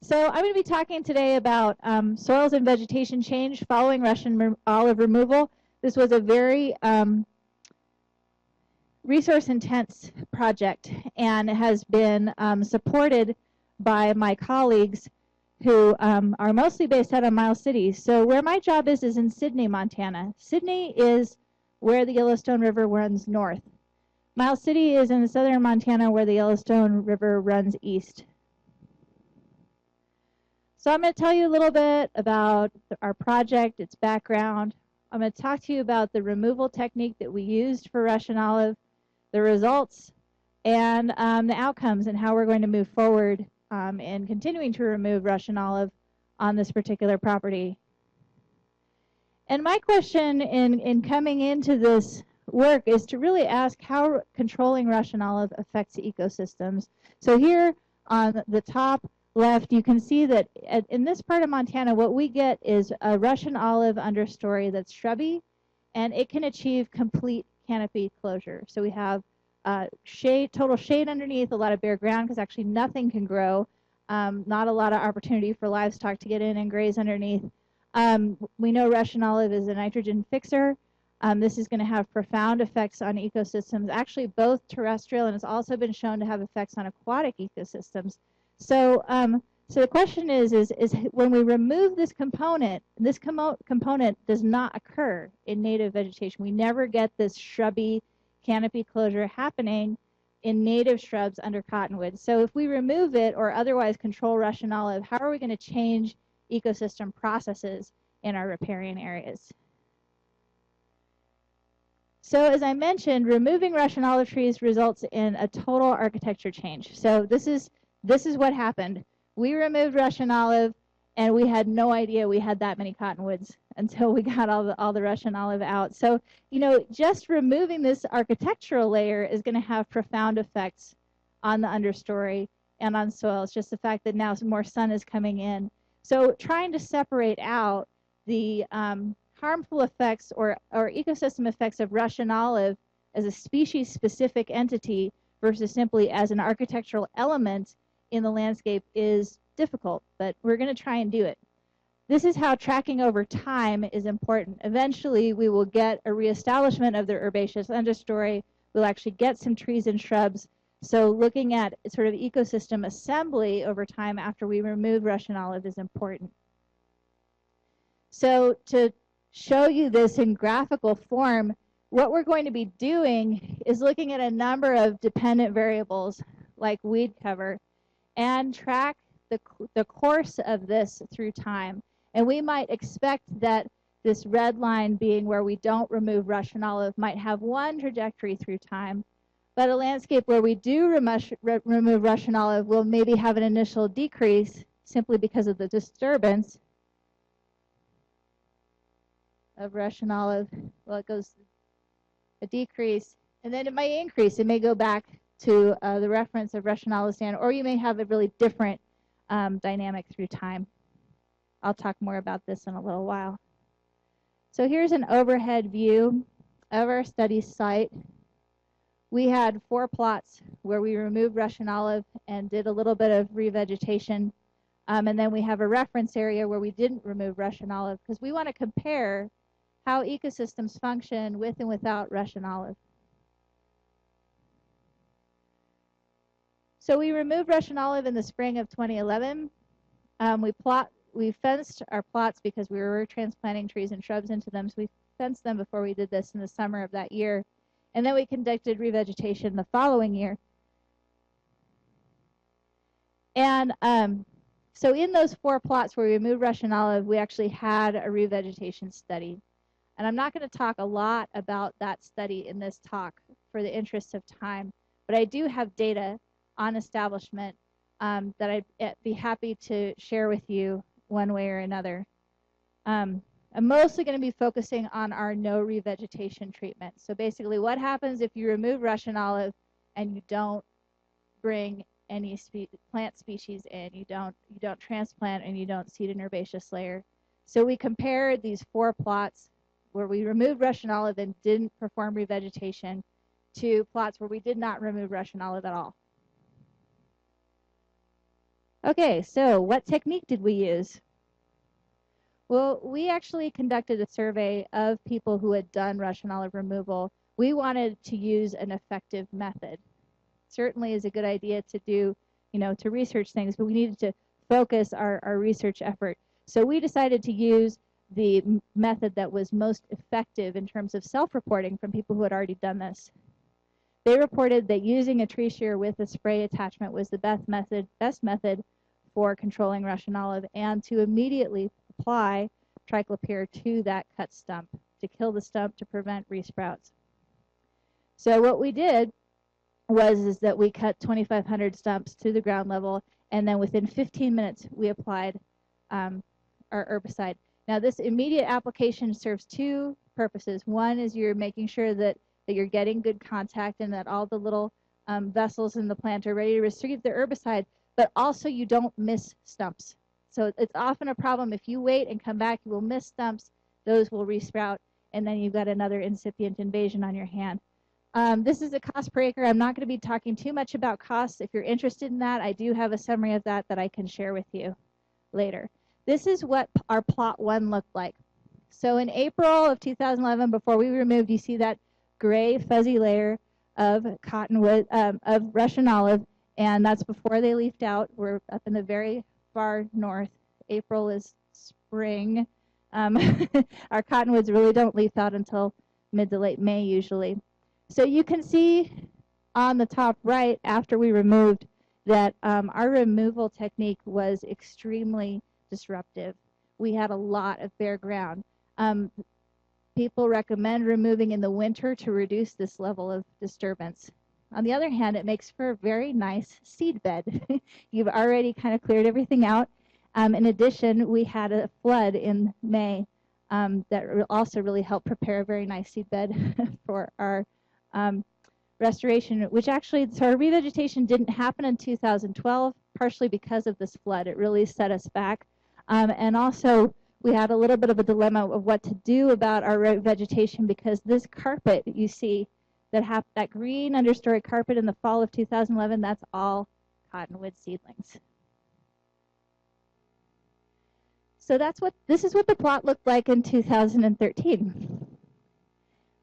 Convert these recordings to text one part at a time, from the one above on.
So I'm going to be talking today about soils and vegetation change following Russian olive removal. This was a very resource-intense project and has been supported by my colleagues who are mostly based out of Miles City. So where my job is in Sidney, Montana. Sidney is where the Yellowstone River runs north. Miles City is in southern Montana where the Yellowstone River runs east. So I'm going to tell you a little bit about our project, its background. I'm going to talk to you about the removal technique that we used for Russian olive, the results, and the outcomes, and how we're going to move forward in continuing to remove Russian olive on this particular property. And my question in coming into this work is to really ask how controlling Russian olive affects ecosystems. So here on the top left, you can see that in this part of Montana, what we get is a Russian olive understory that's shrubby, and it can achieve complete canopy closure. So we have shade, total shade underneath, a lot of bare ground because actually nothing can grow, not a lot of opportunity for livestock to get in and graze underneath. We know Russian olive is a nitrogen fixer. This is going to have profound effects on ecosystems, actually both terrestrial, and it's also been shown to have effects on aquatic ecosystems. So, so the question is when we remove this component does not occur in native vegetation. We never get this shrubby canopy closure happening in native shrubs under cottonwood. So if we remove it or otherwise control Russian olive, how are we going to change ecosystem processes in our riparian areas? So as I mentioned, removing Russian olive trees results in a total architecture change. So this is what happened. We removed Russian olive, and we had no idea we had that many cottonwoods until we got all the Russian olive out. So, you know, just removing this architectural layer is going to have profound effects on the understory and on soil. It's just the fact that now more sun is coming in. So trying to separate out the harmful effects or ecosystem effects of Russian olive as a species-specific entity versus simply as an architectural element in the landscape is difficult, but we're going to try and do it. This is how tracking over time is important. Eventually, we will get a reestablishment of the herbaceous understory. We'll actually get some trees and shrubs. So looking at sort of ecosystem assembly over time after we remove Russian olive is important. So to show you this in graphical form, what we're going to be doing is looking at a number of dependent variables like weed cover and track the course of this through time. And we might expect that this red line being where we don't remove Russian olive might have one trajectory through time, but a landscape where we do remove Russian olive will maybe have an initial decrease simply because of the disturbance of Russian olive. Well, it goes a decrease, and then it may increase. It may go back to the reference of Russian olive stand, or you may have a really different dynamic through time. I'll talk more about this in a little while. So here's an overhead view of our study site. We had 4 plots where we removed Russian olive and did a little bit of revegetation. And then we have a reference area where we didn't remove Russian olive because we want to compare how ecosystems function with and without Russian olive. So we removed Russian olive in the spring of 2011. We fenced our plots because we were transplanting trees and shrubs into them. So we fenced them before we did this in the summer of that year. And then we conducted revegetation the following year. And so in those 4 plots where we removed Russian olive, we actually had a revegetation study. And I'm not going to talk a lot about that study in this talk for the interest of time, but I do have data on establishment that I'd be happy to share with you one way or another. I'm mostly going to be focusing on our no revegetation treatment. So basically what happens if you remove Russian olive and you don't bring any plant species in, you don't transplant, and you don't seed an herbaceous layer. So we compared these 4 plots where we removed Russian olive and didn't perform revegetation to plots where we did not remove Russian olive at all. Okay, so what technique did we use? Well, we actually conducted a survey of people who had done Russian olive removal. We wanted to use an effective method. Certainly is a good idea to do, to research things, but we needed to focus our research effort. So we decided to use the method that was most effective in terms of self-reporting from people who had already done this. They reported that using a tree shear with a spray attachment was the best method for controlling Russian olive, and to immediately apply triclopyr to that cut stump to kill the stump to prevent resprouts. So what we did is that we cut 2,500 stumps to the ground level, and then within 15 minutes we applied our herbicide. Now this immediate application serves two purposes. One is you're making sure that you're getting good contact and that all the little vessels in the plant are ready to receive the herbicide, but also you don't miss stumps. So it's often a problem if you wait and come back, you will miss stumps, those will resprout, and then you've got another incipient invasion on your hand. This is a cost per acre. I'm not going to be talking too much about costs. If you're interested in that, I do have a summary of that I can share with you later. This is what our plot 1 looked like. So in April of 2011, before we removed, you see that gray fuzzy layer of cottonwood, of Russian olive, and that's before they leafed out. We're up in the very far north. April is spring. Our cottonwoods really don't leaf out until mid to late May usually. So you can see on the top right, after we removed, that our removal technique was extremely disruptive. We had a lot of bare ground. People recommend removing in the winter to reduce this level of disturbance. On the other hand, it makes for a very nice seed bed. You've already kind of cleared everything out. In addition, we had a flood in May that also really helped prepare a very nice seed bed for our restoration, which actually, so our revegetation didn't happen in 2012, partially because of this flood. It really set us back. And also, we had a little bit of a dilemma of what to do about our revegetation, because this carpet you see, that green understory carpet in the fall of 2011, that's all cottonwood seedlings. So this is what the plot looked like in 2013.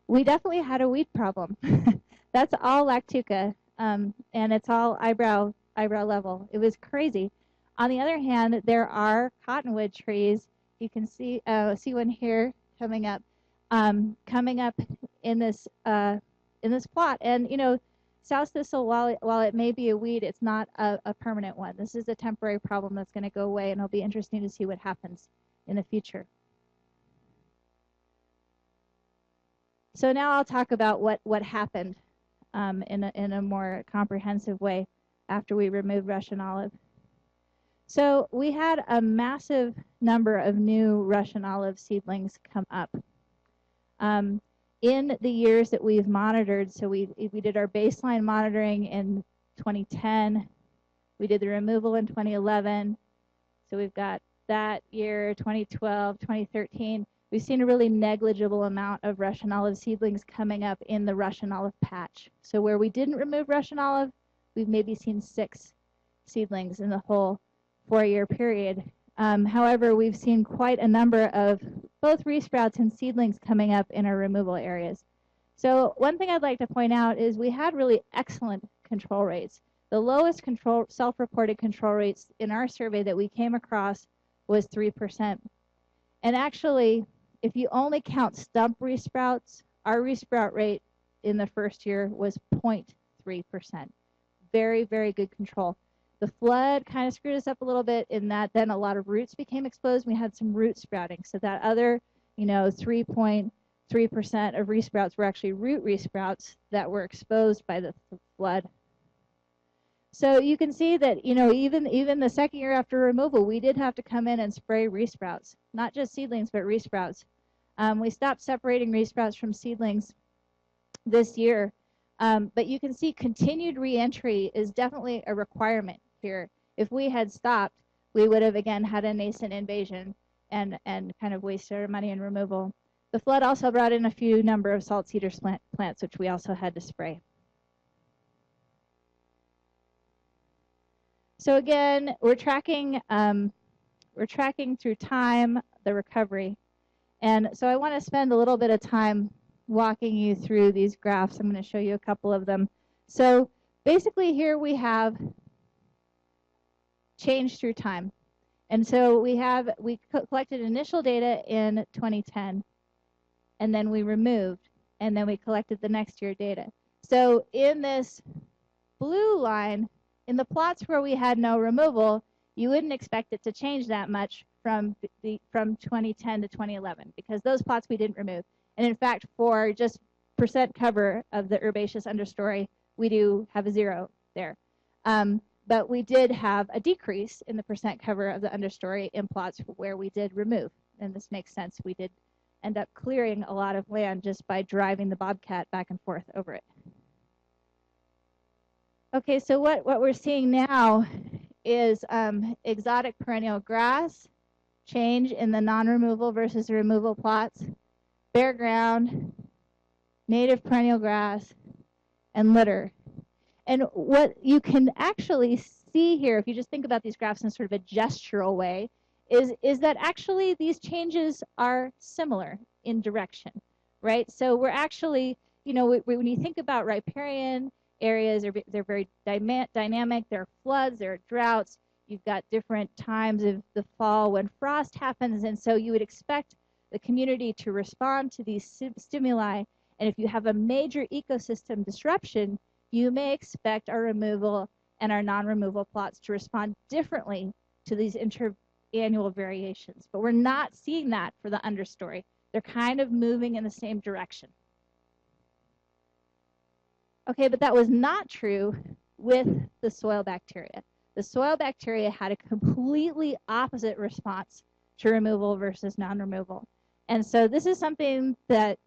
We definitely had a weed problem. That's all lactuca, and it's all eyebrow level. It was crazy. On the other hand, there are cottonwood trees. You can see one here coming up in this plot. And South thistle, while it may be a weed, it's not a permanent one. This is a temporary problem that's going to go away, and it'll be interesting to see what happens in the future. So now I'll talk about what happened in a more comprehensive way after we removed Russian olive. So we had a massive number of new Russian olive seedlings come up. In the years that we've monitored, so we did our baseline monitoring in 2010. We did the removal in 2011. So we've got that year, 2012, 2013. We've seen a really negligible amount of Russian olive seedlings coming up in the Russian olive patch. So where we didn't remove Russian olive, we've maybe seen 6 seedlings in the whole 4-year period. However, we've seen quite a number of both resprouts and seedlings coming up in our removal areas. So one thing I'd like to point out is we had really excellent control rates. The lowest self-reported control rates in our survey that we came across was 3%. And actually, if you only count stump resprouts, our resprout rate in the first year was 0.3%. Very, very good control. The flood kind of screwed us up a little bit in that then a lot of roots became exposed. We had some root sprouting. So that other, 3.3% of resprouts were actually root resprouts that were exposed by the flood. So you can see that, even the second year after removal, we did have to come in and spray resprouts, not just seedlings, but resprouts. We stopped separating resprouts from seedlings this year. But you can see continued reentry is definitely a requirement here. If we had stopped, we would have again had a nascent invasion and kind of wasted our money in removal. The flood also brought in a few number of salt cedar plants, which we also had to spray. So again, we're tracking through time the recovery. And so I want to spend a little bit of time walking you through these graphs. I'm going to show you a couple of them. So basically here we have change through time. And so we collected initial data in 2010, and then we removed, and then we collected the next year data. So in this blue line, in the plots where we had no removal, you wouldn't expect it to change that much from 2010 to 2011, because those plots we didn't remove. And in fact, for just percent cover of the herbaceous understory, we do have a 0 there. But we did have a decrease in the percent cover of the understory in plots where we did remove. And this makes sense. We did end up clearing a lot of land just by driving the bobcat back and forth over it. Okay, so what we're seeing now is exotic perennial grass, change in the non-removal versus removal plots, bare ground, native perennial grass, and litter. And what you can actually see here, if you just think about these graphs in sort of a gestural way, is that actually these changes are similar in direction, right? So we're actually, you know, when you think about riparian areas, they're very dynamic. There are floods, there are droughts. You've got different times of the fall when frost happens, and so you would expect the community to respond to these stimuli. And if you have a major ecosystem disruption, you may expect our removal and our non-removal plots to respond differently to these interannual variations. But we're not seeing that for the understory. They're kind of moving in the same direction. Okay, but that was not true with the soil bacteria. The soil bacteria had a completely opposite response to removal versus non-removal. And so this is something that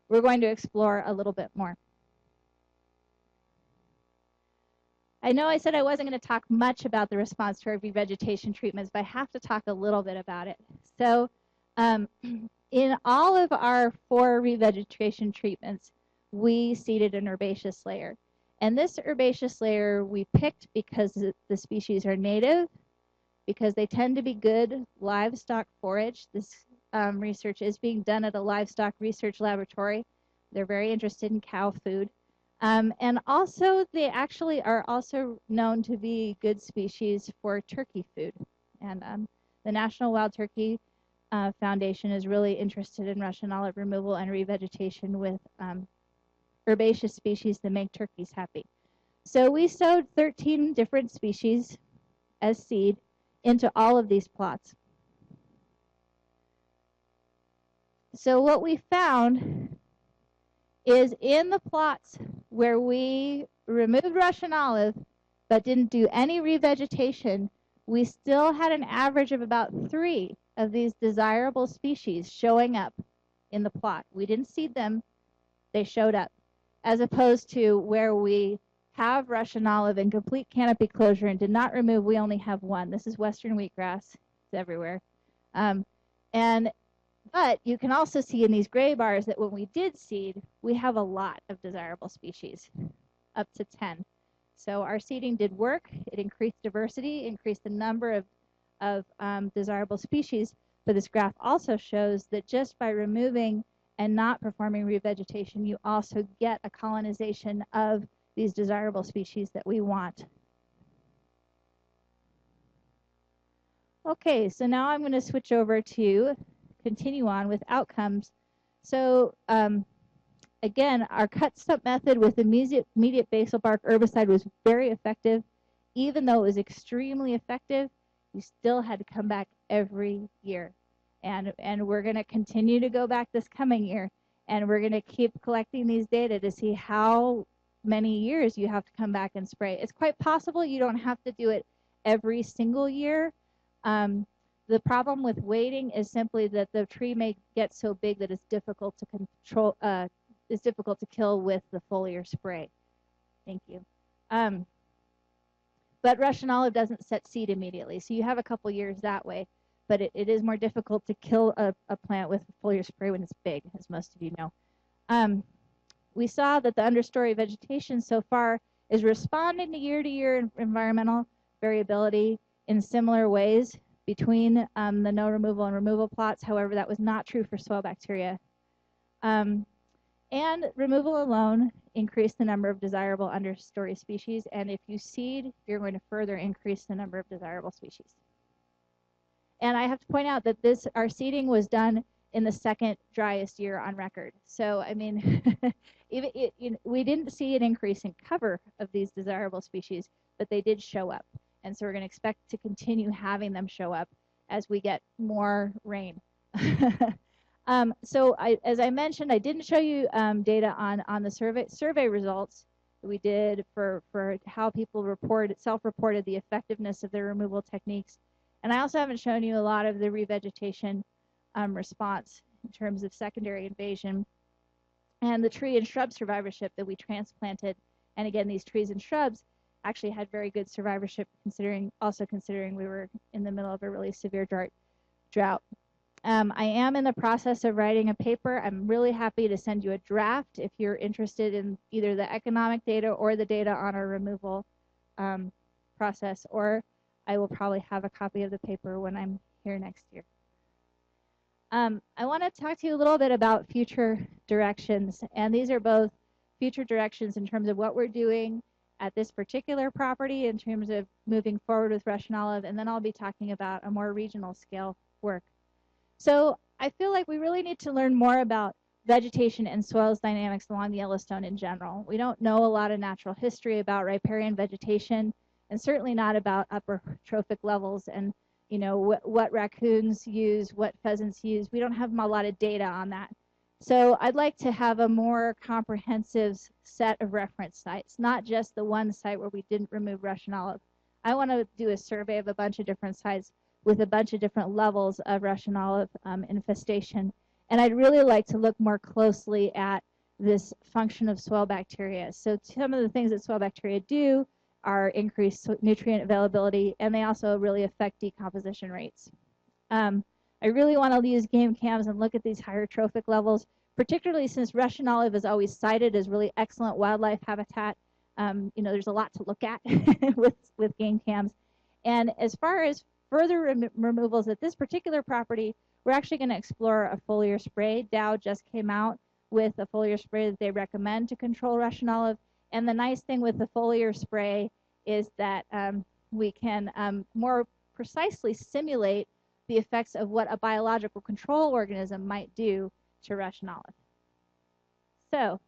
we're going to explore a little bit more. I know I said I wasn't going to talk much about the response to our revegetation treatments, but I have to talk a little bit about it. So in all of our 4 revegetation treatments, we seeded an herbaceous layer. And this herbaceous layer we picked because the species are native, because they tend to be good livestock forage. This research is being done at a livestock research laboratory. They're very interested in cow food. And also, they actually are also known to be good species for turkey food. And the National Wild Turkey Foundation is really interested in Russian olive removal and revegetation with herbaceous species that make turkeys happy. So we sowed 13 different species as seed into all of these plots. So what we found is in the plots where we removed Russian olive but didn't do any revegetation, we still had an average of about 3 of these desirable species showing up in the plot. We didn't seed them, they showed up. As opposed to where we have Russian olive in complete canopy closure and did not remove, we only have 1. This is western wheatgrass. It's everywhere. But you can also see in these gray bars that when we did seed, we have a lot of desirable species, up to 10. So our seeding did work. It increased diversity, increased the number of desirable species. But this graph also shows that just by removing and not performing revegetation, you also get a colonization of these desirable species that we want. Okay, so now I'm going to switch over to continue on with outcomes. So again, our cut stump method with immediate basal bark herbicide was very effective. Even though it was extremely effective, you still had to come back every year. And we're going to continue to go back this coming year. And we're going to keep collecting these data to see how many years you have to come back and spray. It's quite possible you don't have to do it every single year. The problem with waiting is simply that the tree may get so big that it's difficult to control, it's difficult to kill with the foliar spray. Thank you. But Russian olive doesn't set seed immediately, so you have a couple years that way. But it is more difficult to kill a plant with foliar spray when it's big, as most of you know. We saw that the understory vegetation so far is responding to year environmental, variability in similar ways between the no removal and removal plots. However, that was not true for soil bacteria. And removal alone increased the number of desirable understory species. And if you seed, you're going to further increase the number of desirable species. And I have to point out that our seeding was done in the second driest year on record. So, I mean, we didn't see an increase in cover of these desirable species, but they did show up. And so we're going to expect to continue having them show up as we get more rain. So as I mentioned, I didn't show you data on the survey results that we did for how people self-reported the effectiveness of their removal techniques. And I also haven't shown you a lot of the revegetation response in terms of secondary invasion and the tree and shrub survivorship that we transplanted. And again, these trees and shrubs actually had very good survivorship, considering we were in the middle of a really severe drought. I am in the process of writing a paper. I'm really happy to send you a draft if you're interested in either the economic data or the data on our removal process, or I will probably have a copy of the paper when I'm here next year. I want to talk to you a little bit about future directions, and these are both future directions in terms of what we're doing at this particular property in terms of moving forward with Russian olive, and then I'll be talking about a more regional scale work. So I feel like we really need to learn more about vegetation and soils dynamics along the Yellowstone in general. We don't know a lot of natural history about riparian vegetation, and certainly not about upper trophic levels and what raccoons use, what pheasants use. We don't have a lot of data on that. So I'd like to have a more comprehensive set of reference sites, not just the one site where we didn't remove Russian olive. I want to do a survey of a bunch of different sites with a bunch of different levels of Russian olive infestation. And I'd really like to look more closely at this function of soil bacteria. So some of the things that soil bacteria do are increase nutrient availability, and they also really affect decomposition rates. I really want to use game cams and look at these higher trophic levels, particularly since Russian olive is always cited as really excellent wildlife habitat. There's a lot to look at with game cams. And as far as further removals at this particular property, we're actually going to explore a foliar spray. Dow just came out with a foliar spray that they recommend to control Russian olive. And the nice thing with the foliar spray is that we can more precisely simulate the effects of what a biological control organism might do to Russian olive. So,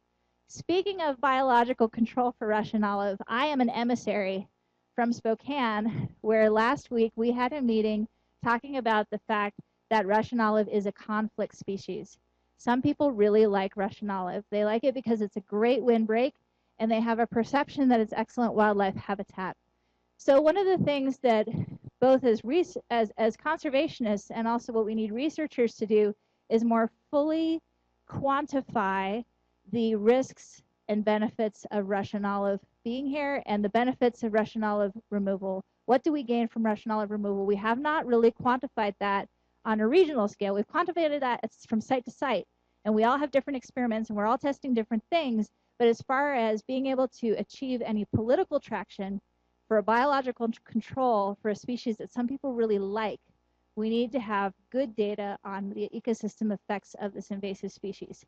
speaking of biological control for Russian olive, I am an emissary from Spokane, where last week we had a meeting talking about the fact that Russian olive is a conflict species. Some people really like Russian olive. They like it because it's a great windbreak, and they have a perception that it's excellent wildlife habitat. So one of the things that both as conservationists and also what we need researchers to do is more fully quantify the risks and benefits of Russian olive being here and the benefits of Russian olive removal. What do we gain from Russian olive removal? We have not really quantified that on a regional scale. We've quantified that from site to site, and we all have different experiments, and we're all testing different things. But as far as being able to achieve any political traction for a biological control for a species that some people really like, we need to have good data on the ecosystem effects of this invasive species.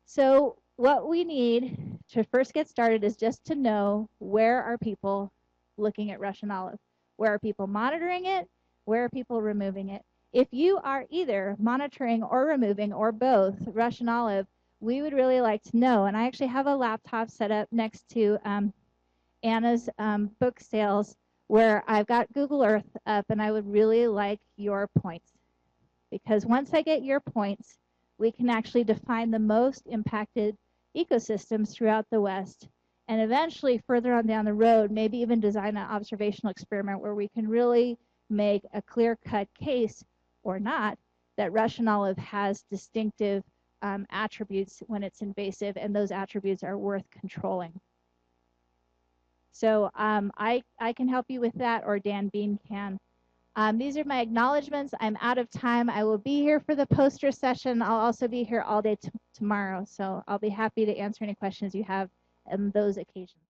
So what we need to first get started is just to know, where are people looking at Russian olive? Where are people monitoring it? Where are people removing it? If you are either monitoring or removing or both Russian olive, we would really like to know. And I actually have a laptop set up next to Anna's book sales where I've got Google Earth up, and I would really like your points. Because once I get your points, we can actually define the most impacted ecosystems throughout the West, and eventually further on down the road, maybe even design an observational experiment where we can really make a clear-cut case, or not, that Russian olive has distinctive attributes when it's invasive, and those attributes are worth controlling. So I can help you with that, or Dan Bean can. These are my acknowledgments. I'm out of time. I will be here for the poster session. I'll also be here all day tomorrow, so I'll be happy to answer any questions you have on those occasions.